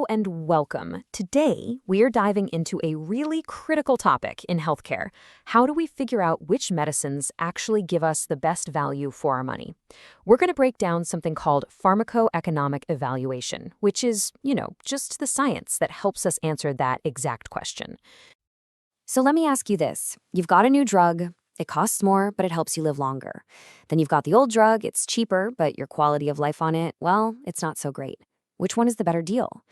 and welcome. Today, we're diving into a really critical topic in healthcare. How do we figure out which medicines actually give us the best value for our money? We're going to break down something called Pharmacoeconomic Evaluation, which is, just the science that helps us answer that exact question. So let me ask you this. You've got a new drug. It costs more, but it helps you live longer. Then you've got the old drug. It's cheaper, but your quality of life on it, well, it's not so great. Which one is the better deal?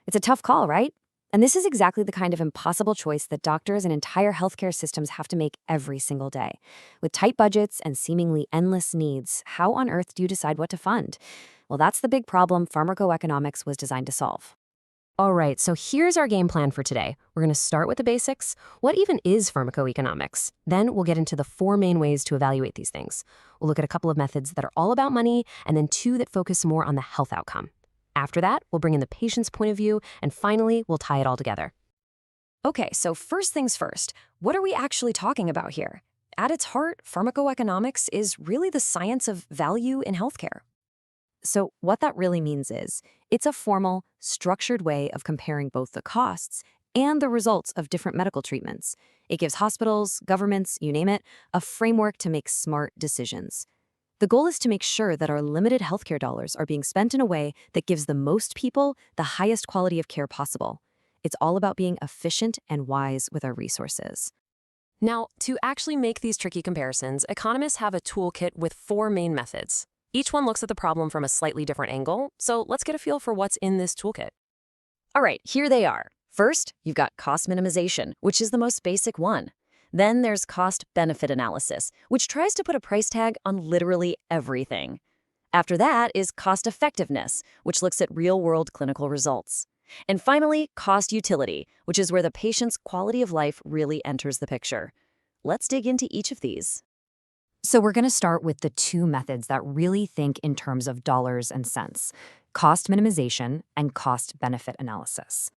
It's a tough call, right? And this is exactly the kind of impossible choice that doctors and entire healthcare systems have to make every single day. With tight budgets and seemingly endless needs, how on earth do you decide what to fund? Well, that's the big problem pharmacoeconomics was designed to solve. All right, so here's our game plan for today. We're going to start with the basics. What even is pharmacoeconomics? Then we'll get into the 4 main ways to evaluate these things. We'll look at a couple of methods that are all about money, and then 2 that focus more on the health outcome. After that, we'll bring in the patient's point of view, and finally, we'll tie it all together. Okay, so first things first, what are we actually talking about here? At its heart, pharmacoeconomics is really the science of value in healthcare. So what that really means is, it's a formal, structured way of comparing both the costs and the results of different medical treatments. It gives hospitals, governments, you name it, a framework to make smart decisions. The goal is to make sure that our limited healthcare dollars are being spent in a way that gives the most people the highest quality of care possible. It's all about being efficient and wise with our resources. Now, to actually make these tricky comparisons, economists have a toolkit with 4 main methods. Each one looks at the problem from a slightly different angle, so let's get a feel for what's in this toolkit. All right, here they are. First, you've got cost minimization, which is the most basic one. Then there's cost-benefit analysis, which tries to put a price tag on literally everything. After that is cost-effectiveness, which looks at real-world clinical results. And finally, cost-utility, which is where the patient's quality of life really enters the picture. Let's dig into each of these. So we're going to start with the 2 methods that really think in terms of dollars and cents: cost minimization and cost-benefit analysis.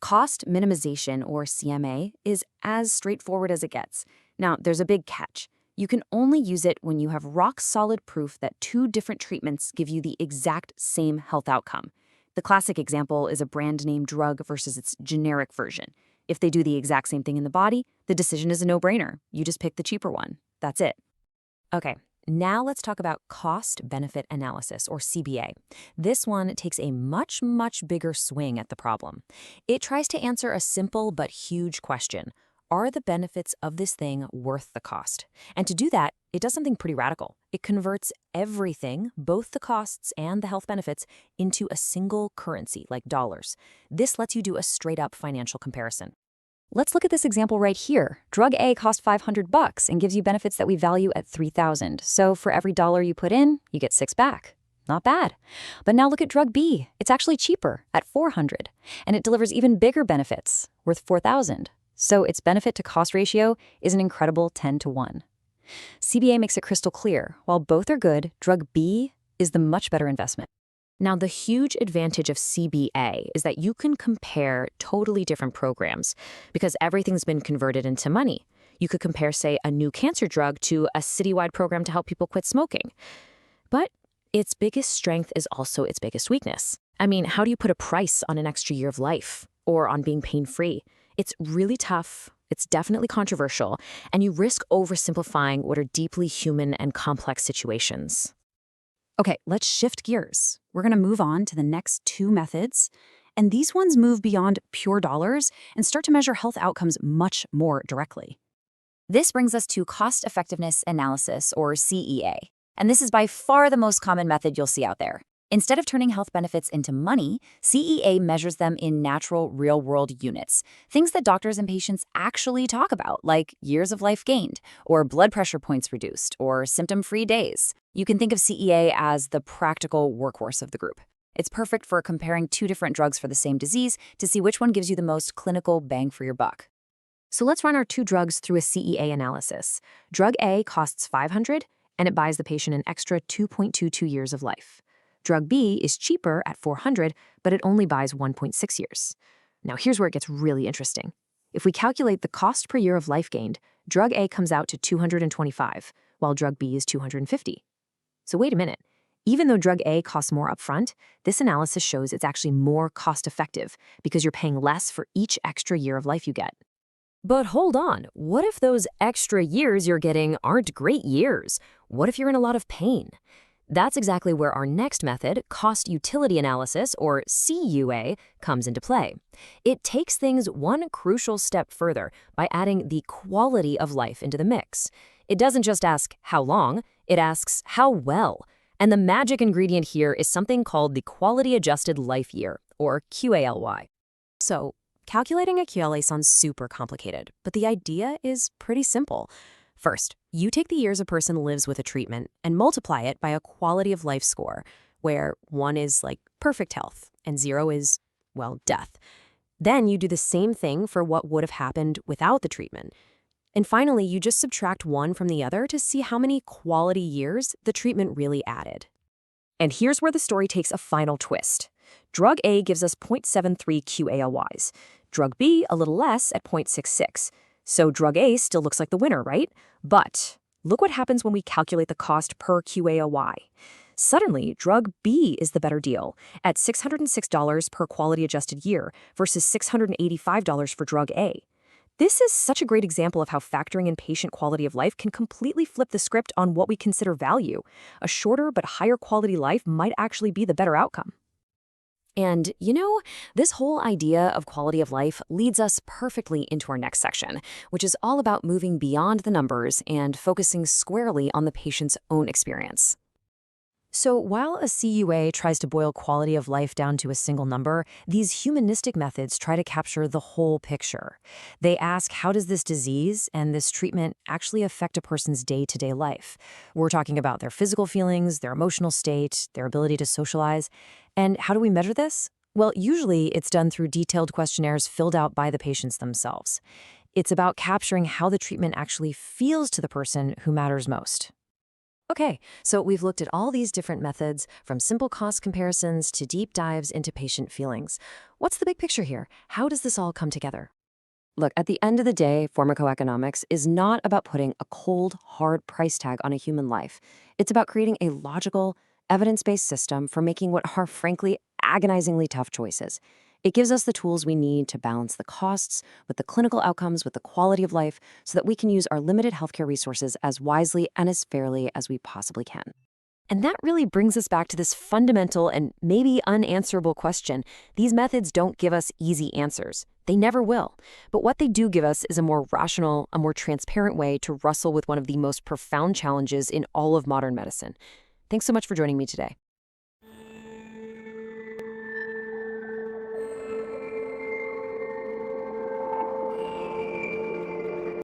Cost minimization, or CMA, is as straightforward as it gets. Now, there's a big catch. You can only use it when you have rock-solid proof that 2 different treatments give you the exact same health outcome. The classic example is a brand-name drug versus its generic version. If they do the exact same thing in the body, the decision is a no-brainer. You just pick the cheaper one. That's it. Okay, now let's talk about cost-benefit analysis, or CBA. This one takes a much bigger swing at the problem. It tries to answer a simple but huge question. Are the benefits of this thing worth the cost? And to do that, it does something pretty radical. It converts everything, both the costs and the health benefits, into a single currency, like dollars. This lets you do a straight-up financial comparison. Let's look at this example right here. Drug A costs $500 and gives you benefits that we value at $3,000. So for every dollar you put in, you get 6 back. Not bad. But now look at drug B. It's actually cheaper at $400, and it delivers even bigger benefits, worth $4,000. So its benefit to cost ratio is an incredible 10 to 1. CBA makes it crystal clear. While both are good, drug B is the much better investment. Now, the huge advantage of CBA is that you can compare totally different programs because everything's been converted into money. You could compare, say, a new cancer drug to a citywide program to help people quit smoking. But its biggest strength is also its biggest weakness. I mean, how do you put a price on an extra year of life or on being pain-free? It's really tough. It's definitely controversial, and you risk oversimplifying what are deeply human and complex situations. Okay, let's shift gears. We're going to move on to the next 2 methods, and these ones move beyond pure dollars and start to measure health outcomes much more directly. This brings us to cost-effectiveness analysis, or CEA. And this is by far the most common method you'll see out there. Instead of turning health benefits into money, CEA measures them in natural, real-world units, things that doctors and patients actually talk about, like years of life gained, or blood pressure points reduced, or symptom-free days. You can think of CEA as the practical workhorse of the group. It's perfect for comparing 2 different drugs for the same disease to see which one gives you the most clinical bang for your buck. So let's run our 2 drugs through a CEA analysis. Drug A costs $500, and it buys the patient an extra 2.22 years of life. Drug B is cheaper at $400, but it only buys 1.6 years. Now here's where it gets really interesting. If we calculate the cost per year of life gained, drug A comes out to $225, while drug B is $250. So wait a minute. Even though drug A costs more upfront, this analysis shows it's actually more cost-effective because you're paying less for each extra year of life you get. But hold on, what if those extra years you're getting aren't great years? What if you're in a lot of pain? That's exactly where our next method, cost utility analysis, or CUA, comes into play. It takes things one crucial step further by adding the quality of life into the mix. It doesn't just ask how long, it asks how well. And the magic ingredient here is something called the Quality Adjusted Life Year, or QALY. So, calculating a QALY sounds super complicated, but the idea is pretty simple. First, you take the years a person lives with a treatment and multiply it by a quality of life score, where 1 is like perfect health and 0 is, well, death. Then you do the same thing for what would have happened without the treatment. And finally, you just subtract one from the other to see how many quality years the treatment really added. And here's where the story takes a final twist. Drug A gives us 0.73 QALYs. Drug B a little less at 0.66. So drug A still looks like the winner, right? But look what happens when we calculate the cost per QALY. Suddenly, drug B is the better deal at $606 per quality-adjusted year versus $685 for drug A. This is such a great example of how factoring in patient quality of life can completely flip the script on what we consider value. A shorter but higher quality life might actually be the better outcome. And, this whole idea of quality of life leads us perfectly into our next section, which is all about moving beyond the numbers and focusing squarely on the patient's own experience. So while a CUA tries to boil quality of life down to a single number, these humanistic methods try to capture the whole picture. They ask, how does this disease and this treatment actually affect a person's day-to-day life? We're talking about their physical feelings, their emotional state, their ability to socialize. And how do we measure this? Well, usually it's done through detailed questionnaires filled out by the patients themselves. It's about capturing how the treatment actually feels to the person who matters most. Okay, so we've looked at all these different methods, from simple cost comparisons to deep dives into patient feelings. What's the big picture here? How does this all come together? Look, at the end of the day, pharmacoeconomics is not about putting a cold, hard price tag on a human life. It's about creating a logical, evidence-based system for making what are, frankly, agonizingly tough choices. It gives us the tools we need to balance the costs with the clinical outcomes, with the quality of life, so that we can use our limited healthcare resources as wisely and as fairly as we possibly can. And that really brings us back to this fundamental and maybe unanswerable question. These methods don't give us easy answers. They never will. But what they do give us is a more rational, a more transparent way to wrestle with one of the most profound challenges in all of modern medicine. Thanks so much for joining me today.